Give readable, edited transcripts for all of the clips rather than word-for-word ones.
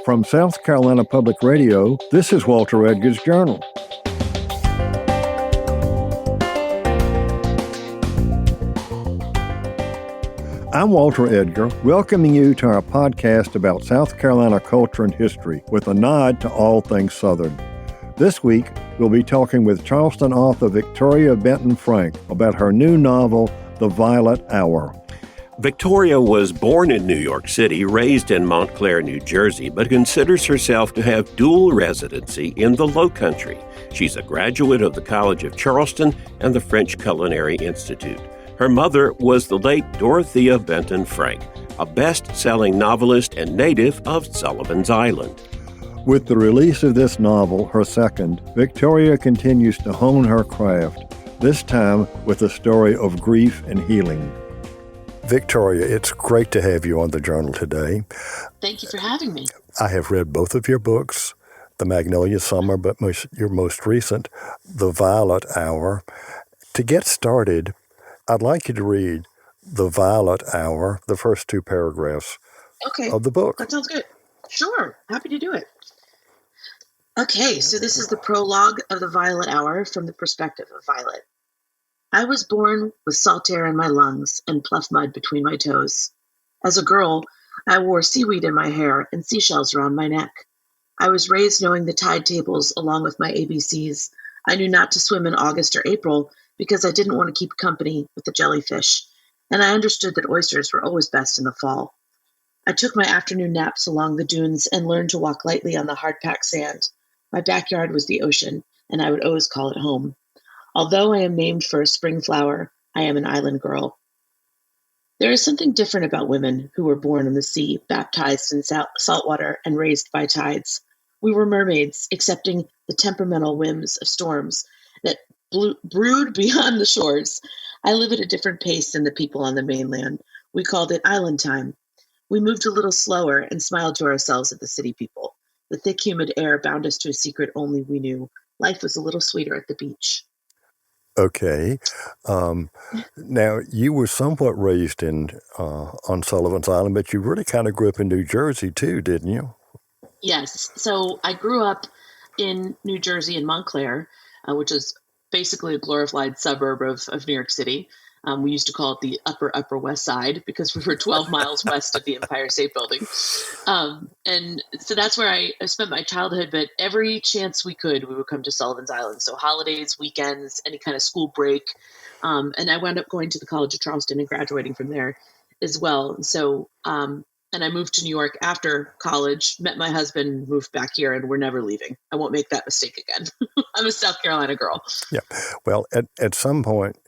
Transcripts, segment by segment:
From South Carolina Public Radio, this is Walter Edgar's Journal. I'm Walter Edgar, welcoming you to our podcast about South Carolina culture and history with a nod to all things Southern. This week, we'll be talking with Charleston author Victoria Benton Frank about her new novel, The Violet Hour. Victoria was born in New York City, raised in Montclair, New Jersey, but considers herself to have dual residency in the Lowcountry. She's a graduate of the College of Charleston and the French Culinary Institute. Her mother was the late Dorothea Benton Frank, a best-selling novelist and native of Sullivan's Island. With the release of this novel, her second, Victoria continues to hone her craft, this time with a story of grief and healing. Victoria, it's great to have you on the Journal today. Thank you for having me. I have read both of your books, The Magnolia Summer, but your most recent, The Violet Hour. To get started, I'd like you to read The Violet Hour, the first two paragraphs of the book. That sounds good. Sure, happy to do it. Okay, so this is the prologue of The Violet Hour from the perspective of Violet. I was born with salt air in my lungs and pluff mud between my toes. As a girl, I wore seaweed in my hair and seashells around my neck. I was raised knowing the tide tables along with my ABCs. I knew not to swim in August or April because I didn't want to keep company with the jellyfish, and I understood that oysters were always best in the fall. I took my afternoon naps along the dunes and learned to walk lightly on the hard-packed sand. My backyard was the ocean, and I would always call it home. Although I am named for a spring flower, I am an island girl. There is something different about women who were born in the sea, baptized in salt water, and raised by tides. We were mermaids, accepting the temperamental whims of storms that brood beyond the shores. I live at a different pace than the people on the mainland. We called it island time. We moved a little slower and smiled to ourselves at the city people. The thick, humid air bound us to a secret only we knew. Life was a little sweeter at the beach. Okay. Now, you were somewhat raised on Sullivan's Island, but you really kind of grew up in New Jersey too, didn't you? Yes. So I grew up in New Jersey in Montclair, which is basically a glorified suburb of New York City. We used to call it the upper West Side because we were 12 miles west of the Empire State Building. And so that's where I spent my childhood, but every chance we could, we would come to Sullivan's Island. So holidays, weekends, any kind of school break. And I wound up going to the College of Charleston and graduating from there as well. So, and I moved to New York after college, met my husband, moved back here, and we're never leaving. I won't make that mistake again. I'm a South Carolina girl. Yeah. Well, at some point,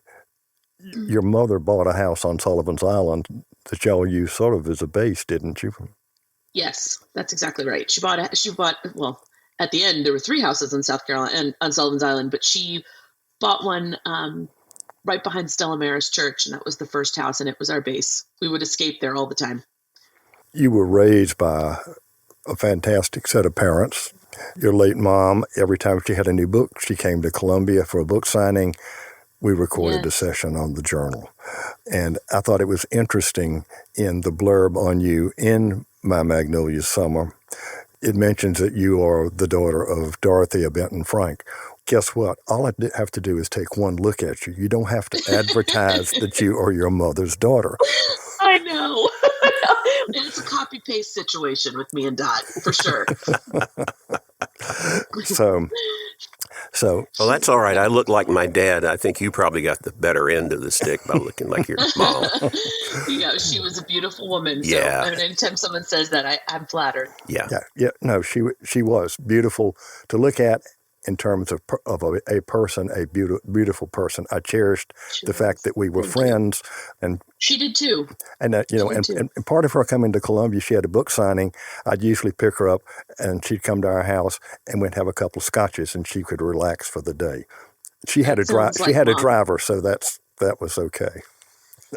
your mother bought a house on Sullivan's Island that y'all used sort of as a base, didn't you? Yes, that's exactly right. She bought, well, at the end, there were 3 houses in South Carolina and on Sullivan's Island, but she bought one right behind Stella Maris Church, and that was the first house, and it was our base. We would escape there all the time. You were raised by a fantastic set of parents. Your late mom, every time she had a new book, she came to Columbia for a book signing. We recorded a session on the Journal. And I thought it was interesting in the blurb on you in My Magnolia Summer. It mentions that you are the daughter of Dorothea Benton Frank. Guess what? All I have to do is take one look at you. You don't have to advertise that you are your mother's daughter. I know. It's a copy-paste situation with me and Dot, for sure. So, well, that's all right. I look like my dad. I think you probably got the better end of the stick by looking like your mom. Yeah, she was a beautiful woman. So, Yeah. I mean, anytime someone says that, I'm flattered. Yeah. No, she was beautiful to look at in terms of a person, a beautiful person. I cherished the fact that we were friends, and she did too. And and part of her coming to Columbia, she had a book signing. I'd usually pick her up, and she'd come to our house, and we'd have a couple of scotches, and she could relax for the day. She had a driver, so that was okay.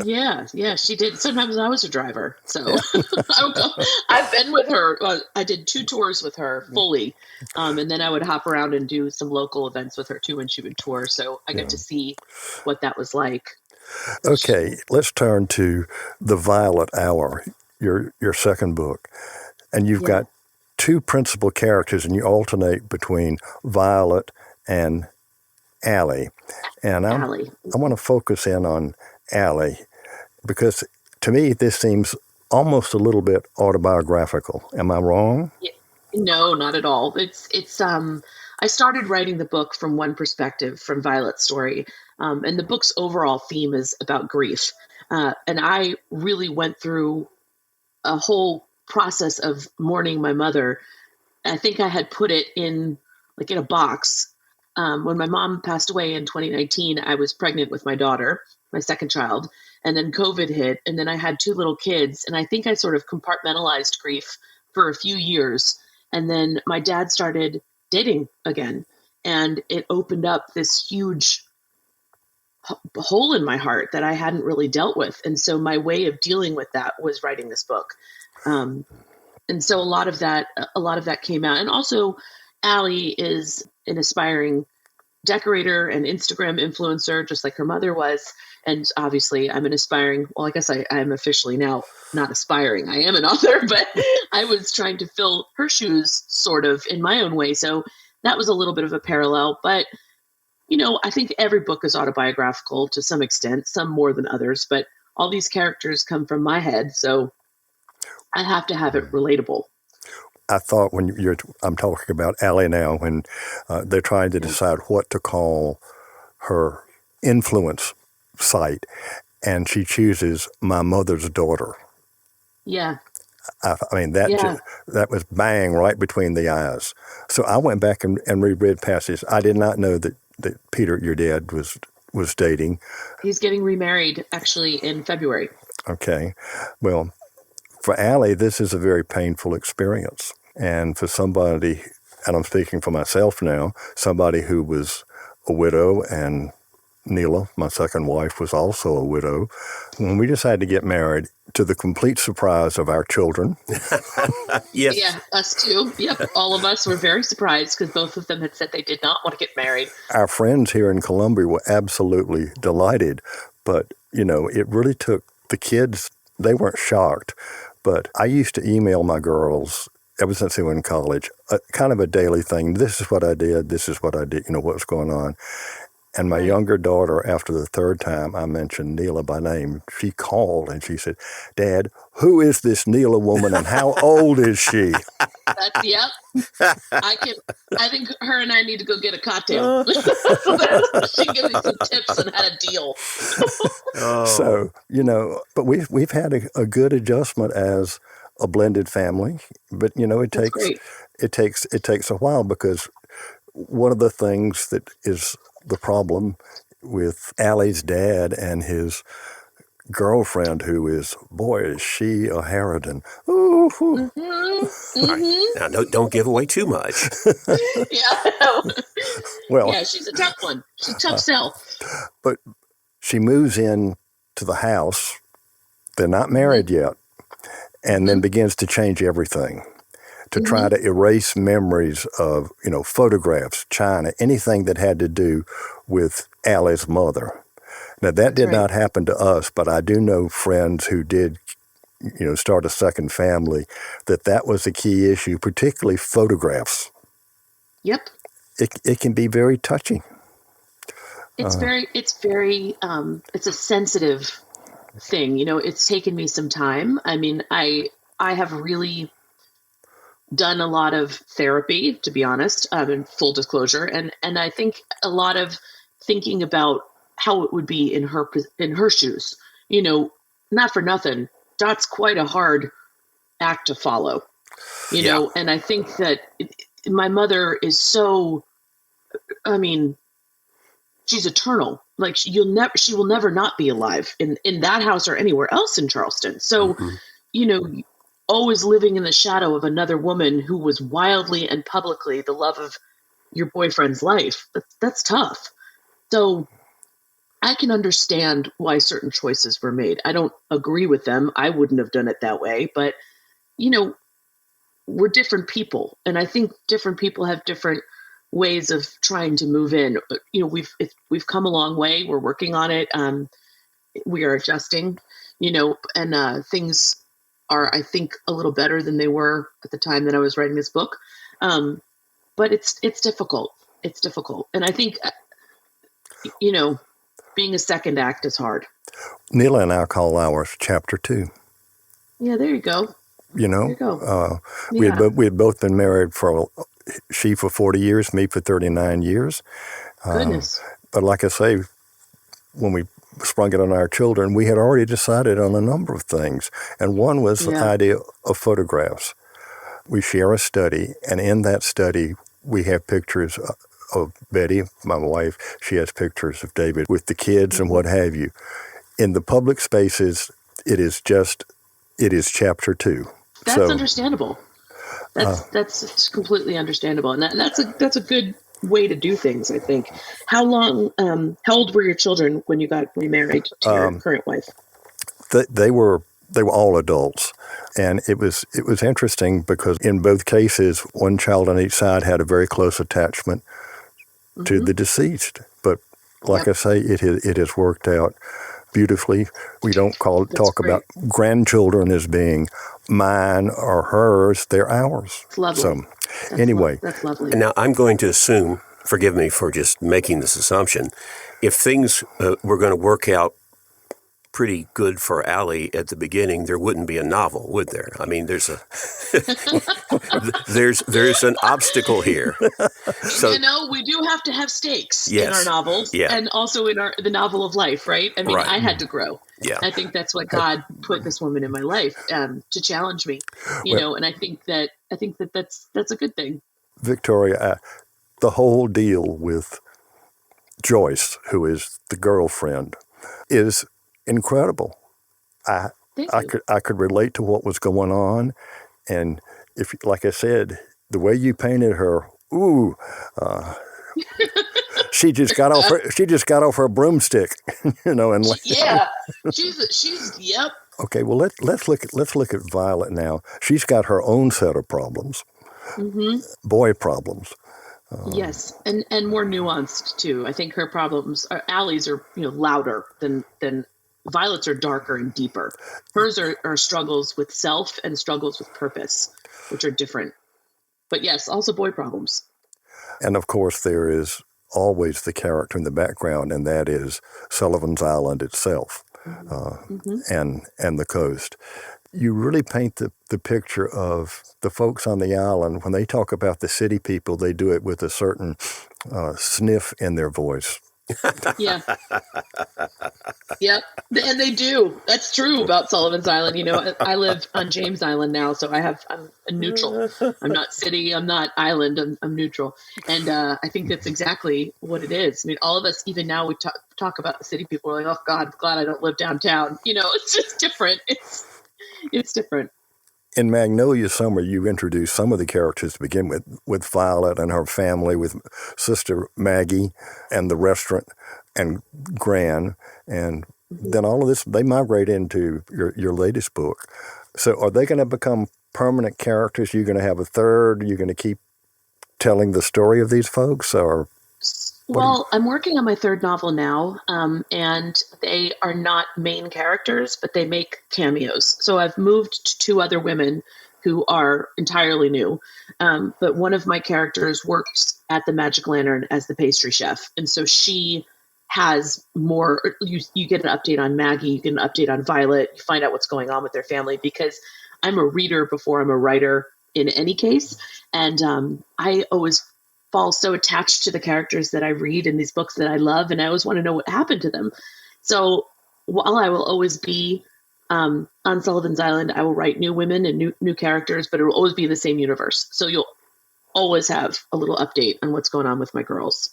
Yeah, she did. Sometimes I was a driver, so I've been with her. I did 2 tours with her fully, and then I would hop around and do some local events with her too when she would tour. So I got to see what that was like. Okay, let's turn to The Violet Hour, your second book, and you've got two principal characters, and you alternate between Violet and Allie. And I want to focus in on Allie because to me this seems almost a little bit autobiographical. Am I wrong? No, not at all. It's I started writing the book from one perspective, from Violet's story, and the book's overall theme is about grief. And I really went through a whole process of mourning my mother. I think I had put it in a box. When my mom passed away in 2019, I was pregnant with my daughter, my second child, and then COVID hit, and then I had two little kids, and I think I sort of compartmentalized grief for a few years. And then my dad started dating again, and it opened up this huge hole in my heart that I hadn't really dealt with. And so my way of dealing with that was writing this book. And so a lot of that came out. And also Allie is an aspiring decorator and Instagram influencer, just like her mother was. And obviously I'm an aspiring, well, I guess I am officially now not aspiring. I am an author, but I was trying to fill her shoes sort of in my own way. So that was a little bit of a parallel, but I think every book is autobiographical to some extent, some more than others, but all these characters come from my head. So I have to have it relatable. I thought I'm talking about Allie now, when they're trying to decide what to call her influence site, and she chooses My Mother's Daughter. Yeah. I mean, that was bang right between the eyes. So I went back and reread passages. I did not know that Peter, your dad, was dating. He's getting remarried, actually, in February. Okay. Well, for Allie, this is a very painful experience. And for somebody, and I'm speaking for myself now, somebody who was a widow, and Neela, my second wife, was also a widow, when we decided to get married, to the complete surprise of our children. Yes. Yeah, us too. Yep. All of us were very surprised because both of them had said they did not want to get married. Our friends here in Columbia were absolutely delighted, but, it really took the kids. They weren't shocked, but I used to email my girls ever since they were in college, kind of a daily thing. This is what I did. This is what I did. What's going on. And my younger daughter, after the third time I mentioned Neela by name, she called and she said, "Dad, who is this Neela woman and how old is she?" Yep. I think her and I need to go get a cocktail. She can give me some tips on how to deal. So, but we've had a good adjustment as a blended family, but it takes a while, because one of the things that is the problem with Allie's dad and his girlfriend, who is, boy, is she a harridan. Ooh. Mm-hmm. Mm-hmm. Now, don't give away too much. Yeah. Well, yeah, she's a tough one. She's a tough sell. But she moves in to the house. They're not married yet. And then begins to change everything, to try to erase memories of, photographs, china, anything that had to do with Allie's mother. Now, that did not happen to us, but I do know friends who did, start a second family, that was a key issue, particularly photographs. Yep. It can be very touching. It's it's a sensitive thing. It's taken me some time. I mean, I have really done a lot of therapy, to be honest, in full disclosure. And I think a lot of thinking about how it would be in her shoes, not for nothing. That's quite a hard act to follow, you know? And I think that my mother is so, she's eternal. Like she will never not be alive in that house or anywhere else in Charleston. So, always living in the shadow of another woman who was wildly and publicly the love of your boyfriend's life. That's tough. So I can understand why certain choices were made. I don't agree with them. I wouldn't have done it that way, but we're different people. And I think different people have different ways of trying to move in. We've come a long way. We're working on it. We are adjusting, and things are, I think, a little better than they were at the time that I was writing this book. But it's difficult. It's difficult. And I think, being a second act is hard. Neela and I call ours Chapter 2. Yeah, there you go. You know, There you go. we had both been married she for 40 years, me for 39 years. Goodness. But like I say, when we sprung it on our children, we had already decided on a number of things. And one was the idea of photographs. We share a study, and in that study, we have pictures of Betty, my wife. She has pictures of David with the kids and what have you. In the public spaces, it is Chapter 2. That's understandable. That's completely understandable, and that's a good way to do things, I think. How old were your children when you got remarried to your current wife? They were all adults, and it was interesting because in both cases, one child on each side had a very close attachment to the deceased. But like I say, it has worked out beautifully. We don't talk about grandchildren as being mine or hers; they're ours. It's lovely. So, anyway, that's lovely. And now I'm going to assume, forgive me for just making this assumption, if things were going to work out pretty good for Allie at the beginning, there wouldn't be a novel, would there? I mean, there's an obstacle here. So we do have to have stakes in our novels, and also in the novel of life, right? I mean, I had to grow. Yeah, I think that's what God put this woman in my life to challenge me, and I think that's a good thing. Victoria, the whole deal with Joyce, who is the girlfriend, is incredible. I could relate to what was going on, and if, like I said, the way you painted her, she just got off her broomstick, and she's yep. Okay, well let's look at Violet now. She's got her own set of problems, boy problems. Yes, and more nuanced too. I think her problems, Allie's are louder than Violet's are darker and deeper. Hers are struggles with self and struggles with purpose, which are different. But yes, also boy problems. And of course, there is always the character in the background, and that is Sullivan's Island itself, and the coast. You really paint the picture of the folks on the island. When they talk about the city people, they do it with a certain sniff in their voice. Yeah. Yep. And they do. That's true about Sullivan's Island. I live on James Island now, so I'm a neutral. I'm not city. I'm not island. I'm neutral. And I think that's exactly what it is. I mean, all of us, even now, we talk about the city people. We're like, oh God, I'm glad I don't live downtown. It's just different. It's different. In Magnolia Summer, you introduced some of the characters to begin with Violet and her family, with Sister Maggie and the restaurant and Gran. And then all of this, they migrate into your latest book. So are they going to become permanent characters? You're going to have a third? You're going to keep telling the story of these folks? Or Well, I'm working on my third novel now, and they are not main characters, but they make cameos. So I've moved to two other women who are entirely new. But one of my characters works at the Magic Lantern as the pastry chef. And so she has more, you get an update on Maggie, you get an update on Violet, you find out what's going on with their family, because I'm a reader before I'm a writer in any case. And I always fall so attached to the characters that I read in these books that I love, and I always want to know what happened to them. So while I will always be on Sullivan's Island, I will write new women and new characters, but it will always be in the same universe. So you'll always have a little update on what's going on with my girls.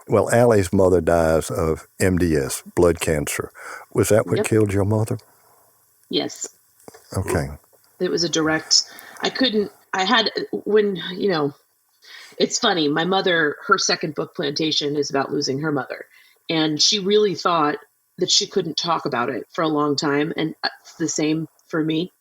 Well, Allie's mother dies of MDS, blood cancer. Was that what killed your mother? Yes. Okay. It was a direct, it's funny. My mother, her second book, Plantation, is about losing her mother. And she really thought that she couldn't talk about it for a long time. And it's the same for me.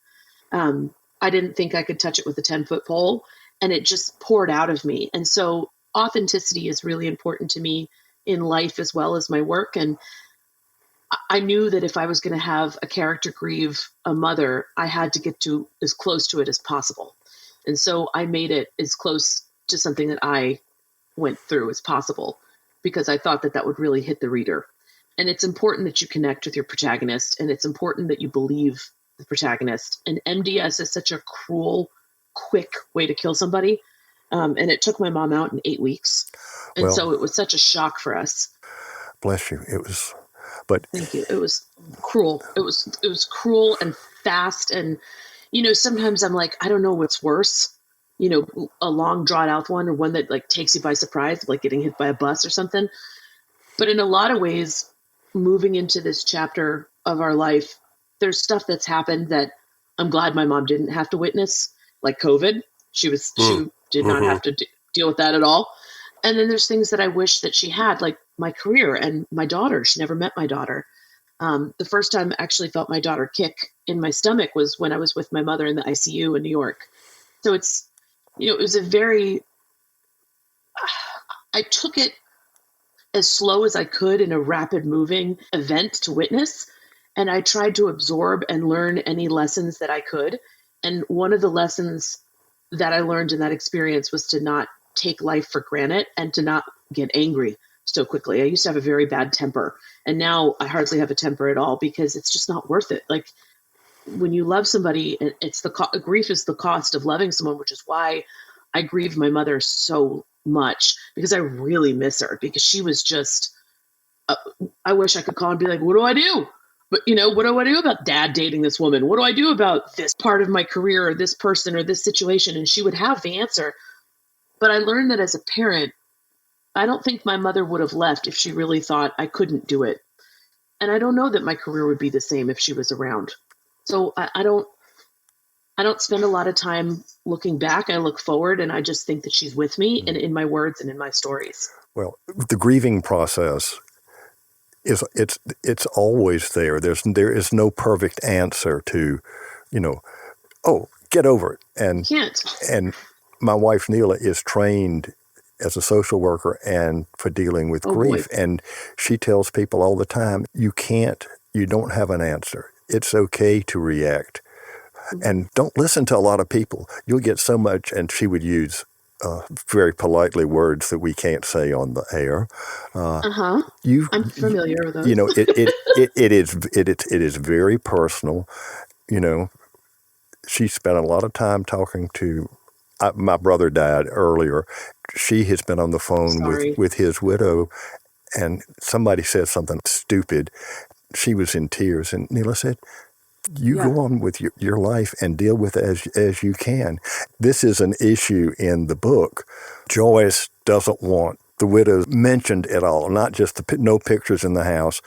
I didn't think I could touch it with a 10-foot pole, and it just poured out of me. And so authenticity is really important to me in life as well as my work. And I knew that if I was going to have a character grieve a mother, I had to get to as close to it as possible. And so I made it as close to something that I went through as possible, because I thought that that would really hit the reader. And it's important that you connect with your protagonist, and it's important that you believe the protagonist. And MDS is such a cruel, quick way to kill somebody. And it took my mom out in 8 weeks. And so it was such a shock for us. Bless you. It was, but thank you. It was cruel. It was cruel and fast. And, sometimes I'm like, I don't know what's worse, a long drawn out one, or one that like takes you by surprise, like getting hit by a bus or something. But in a lot of ways, moving into this chapter of our life, there's stuff that's happened that I'm glad my mom didn't have to witness, like COVID. She did not have to deal with that at all. And then there's things that I wish that she had, like my career and my daughter. She never met my daughter. The first time I actually felt my daughter kick in my stomach was when I was with my mother in the ICU in New York. So it's, it was I took it as slow as I could in a rapid moving event to witness. And I tried to absorb and learn any lessons that I could. And one of the lessons that I learned in that experience was to not take life for granted and to not get angry so quickly. I used to have a very bad temper, and now I hardly have a temper at all, because it's just not worth it. Like, when you love somebody, it's grief is the cost of loving someone, which is why I grieved my mother so much, because I really miss her, because she was just, I wish I could call and be like, what do I do? But, what do I do about dad dating this woman? What do I do about this part of my career, or this person, or this situation? And she would have the answer. But I learned that as a parent, I don't think my mother would have left if she really thought I couldn't do it. And I don't know that my career would be the same if she was around. So I don't spend a lot of time looking back. I look forward, and I just think that she's with me and in my words and in my stories. Well, the grieving process it's always there. There is no perfect answer to, get over it. And can't. And my wife Neela is trained as a social worker and for dealing with grief. Boy. And she tells people all the time, you don't have an answer. It's okay to react. And don't listen to a lot of people. You'll get so much, and she would use very politely words that we can't say on the air. I'm familiar with those. It is very personal. She spent a lot of time talking to. My brother died earlier. She has been on the phone with his widow, and somebody said something stupid. She was in tears, and Neela said, go on with your life and deal with it as you can. This is an issue in the book. Joyce doesn't want the widow mentioned at all, not just no pictures in the house,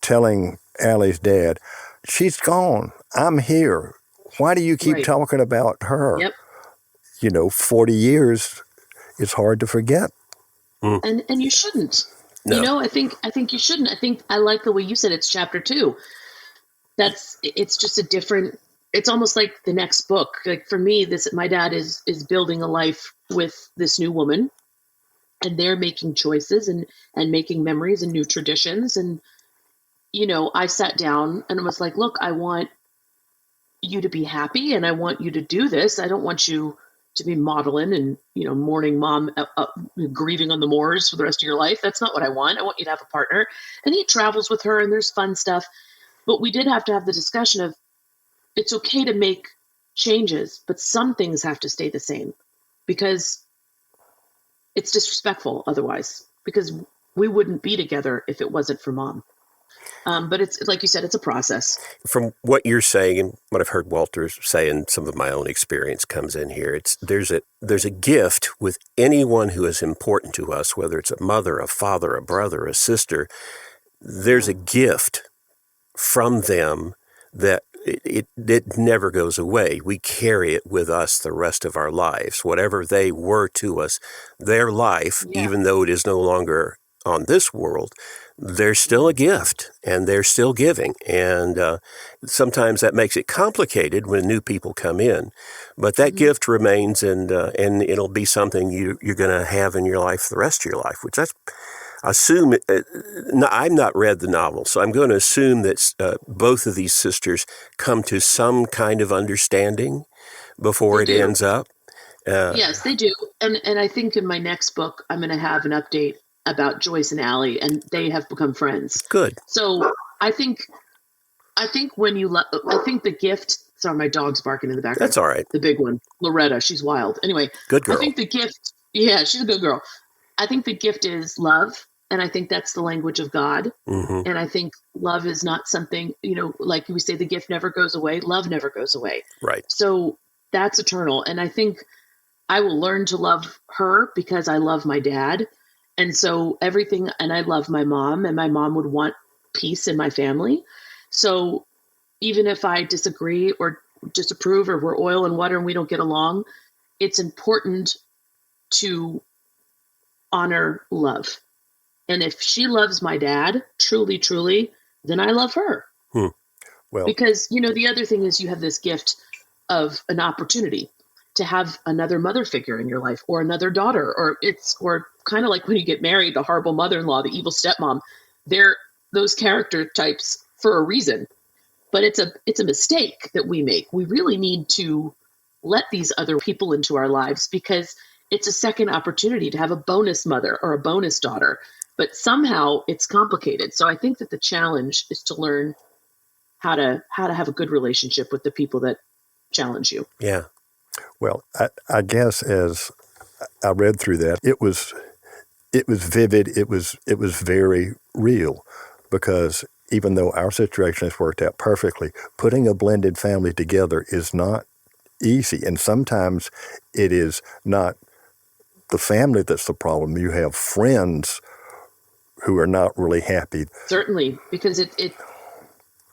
telling Allie's dad, she's gone. I'm here. Why do you keep talking about her? Yep. 40 years is hard to forget. And you shouldn't. No. I think you shouldn't. I like the way you said it's chapter 2. It's just a different, it's almost like the next book. Like for me, my dad is building a life with this new woman, and they're making choices and making memories and new traditions. And, I sat down and was like, look, I want you to be happy, and I want you to do this. I don't want you to be modeling and, mourning mom, grieving on the moors for the rest of your life. That's not what I want. I want you to have a partner. And he travels with her, and there's fun stuff. But we did have to have the discussion of, it's okay to make changes, but some things have to stay the same, because it's disrespectful otherwise, because we wouldn't be together if it wasn't for mom. But it's like you said, it's a process. From what you're saying and what I've heard Walter say, and some of my own experience comes in here, there's a gift with anyone who is important to us, whether it's a mother, a father, a brother, a sister. There's a gift from them that it never goes away. We carry it with us the rest of our lives. Whatever they were to us, their life, even though it is no longer on this world, they're still a gift, and they're still giving. And sometimes that makes it complicated when new people come in. But that gift remains, and it'll be something you're going to have in your life the rest of your life, which assume, no, I've not read the novel, so I'm going to assume that both of these sisters come to some kind of understanding before it ends up. Yes, they do. And I think in my next book, I'm going to have an update about Joyce and Allie, and they have become friends. Good. So I think when you I think the gift. Sorry, my dog's barking in the background. That's all right. The big one, Loretta. She's wild. Anyway, good girl. I think the gift. Yeah, she's a good girl. I think the gift is love, and I think that's the language of God. Mm-hmm. And I think love is not something, like we say, the gift never goes away. Love never goes away. Right. So that's eternal. And I think I will learn to love her because I love my dad. And so everything, and I love my mom, and my mom would want peace in my family. So even if I disagree or disapprove, or we're oil and water and we don't get along, it's important to honor love. And if she loves my dad, truly, truly, then I love her. Well, because, the other thing is you have this gift of an opportunity to have another mother figure in your life, or another daughter, or kind of like when you get married, the horrible mother-in-law, the evil stepmom. They're those character types for a reason. But it's a mistake that we make. We really need to let these other people into our lives, because it's a second opportunity to have a bonus mother or a bonus daughter. But somehow it's complicated. So I think that the challenge is to learn how to have a good relationship with the people that challenge you. Yeah. Well, I guess as I read through that, it was vivid. It was very real, because even though our situation has worked out perfectly, putting a blended family together is not easy. And sometimes it is not the family that's the problem. You have friends who are not really happy. Certainly, because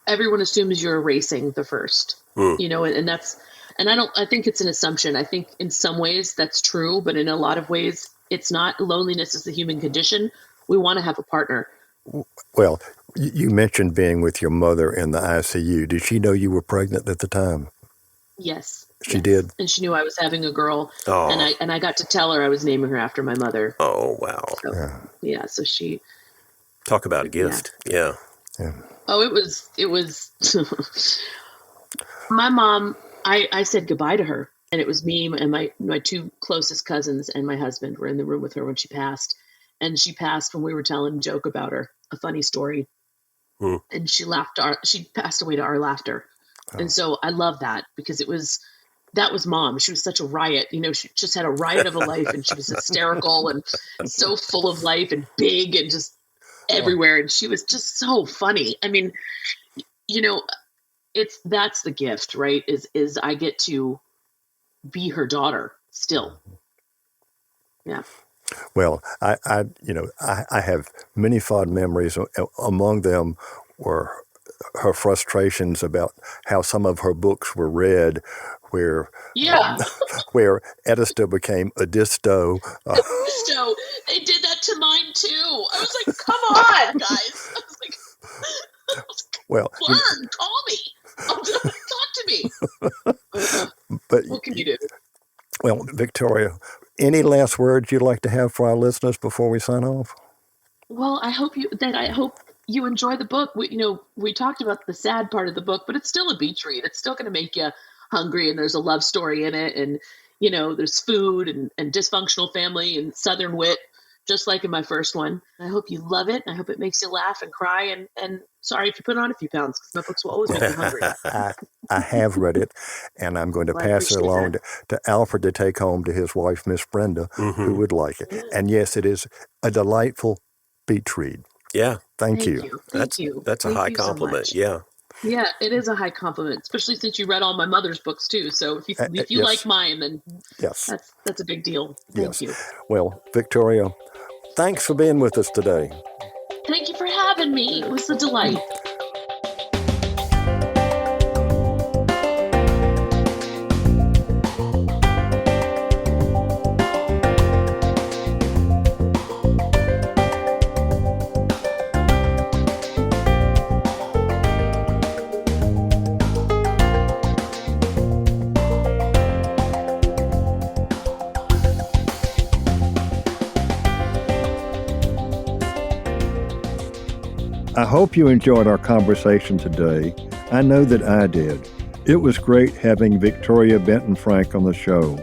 everyone assumes you're erasing the first, and that's, and I think it's an assumption. I think in some ways that's true, but in a lot of ways it's not. Loneliness is the human condition. We want to have a partner. Well, you mentioned being with your mother in the ICU. Did she know you were pregnant at the time? Yes. She did? And she knew I was having a girl. Oh. And I got to tell her I was naming her after my mother. Oh, wow. So, yeah, so she... Talk about a gift. Yeah. Oh, it was... My mom, I said goodbye to her. And it was me and my two closest cousins and my husband were in the room with her when she passed. And she passed when we were telling a joke about her, a funny story. And she passed away to our laughter. Oh. And so I love that, because that was Mom. She was such a riot. She just had a riot of a life, and she was hysterical and so full of life and big and just everywhere. And she was just so funny. I mean, that's the gift, right? Is I get to be her daughter still. Yeah. Well, I have many fond memories. Among them were her frustrations about how some of her books were read, where Edisto became Edisto. Edisto, they did that to mine too. I was like, come on, guys. I was like, well, learn, call me, talk to me. But what can you do? Well, Victoria, any last words you'd like to have for our listeners before we sign off? Well, I hope you enjoy the book. We talked about the sad part of the book, but it's still a beach read. It's still going to make you hungry, and there's a love story in it, and there's food and dysfunctional family and Southern wit, just like in my first one. I hope you love it. I hope it makes you laugh and cry. And sorry if you put on a few pounds, because my books will always make me hungry. I have read it, and I'm going to pass it along to Alfred to take home to his wife, Miss Brenda, who would like it. Yeah. And yes, it is a delightful beach read. Yeah. Thank you. That's a high compliment. So yeah. Yeah, it is a high compliment, especially since you read all my mother's books too. So if you yes. like mine, then yes, that's a big deal. Thank you. Well, Victoria, thanks for being with us today. Thank you for having me. It was a delight. I hope you enjoyed our conversation today. I know that I did. It was great having Victoria Benton Frank on the show,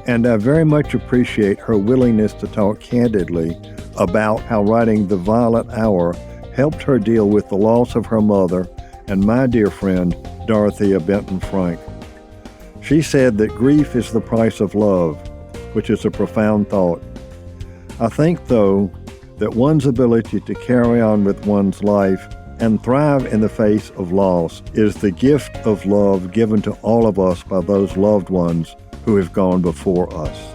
and I very much appreciate her willingness to talk candidly about how writing The Violet Hour helped her deal with the loss of her mother and my dear friend, Dorothea Benton Frank. She said that grief is the price of love, which is a profound thought. I think, though, that one's ability to carry on with one's life and thrive in the face of loss is the gift of love given to all of us by those loved ones who have gone before us.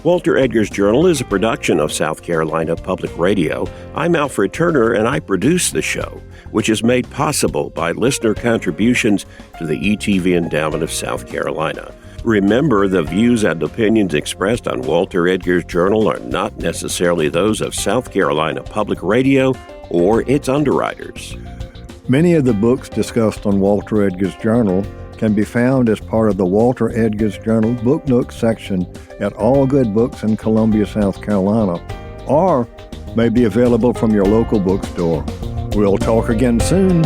Walter Edgar's Journal is a production of South Carolina Public Radio. I'm Alfred Turner, and I produce the show, which is made possible by listener contributions to the ETV Endowment of South Carolina. Remember, the views and opinions expressed on Walter Edgar's Journal are not necessarily those of South Carolina Public Radio or its underwriters. Many of the books discussed on Walter Edgar's Journal can be found as part of the Walter Edgar's Journal Book Nook section at all good books in Columbia, South Carolina, or may be available from your local bookstore. We'll talk again soon.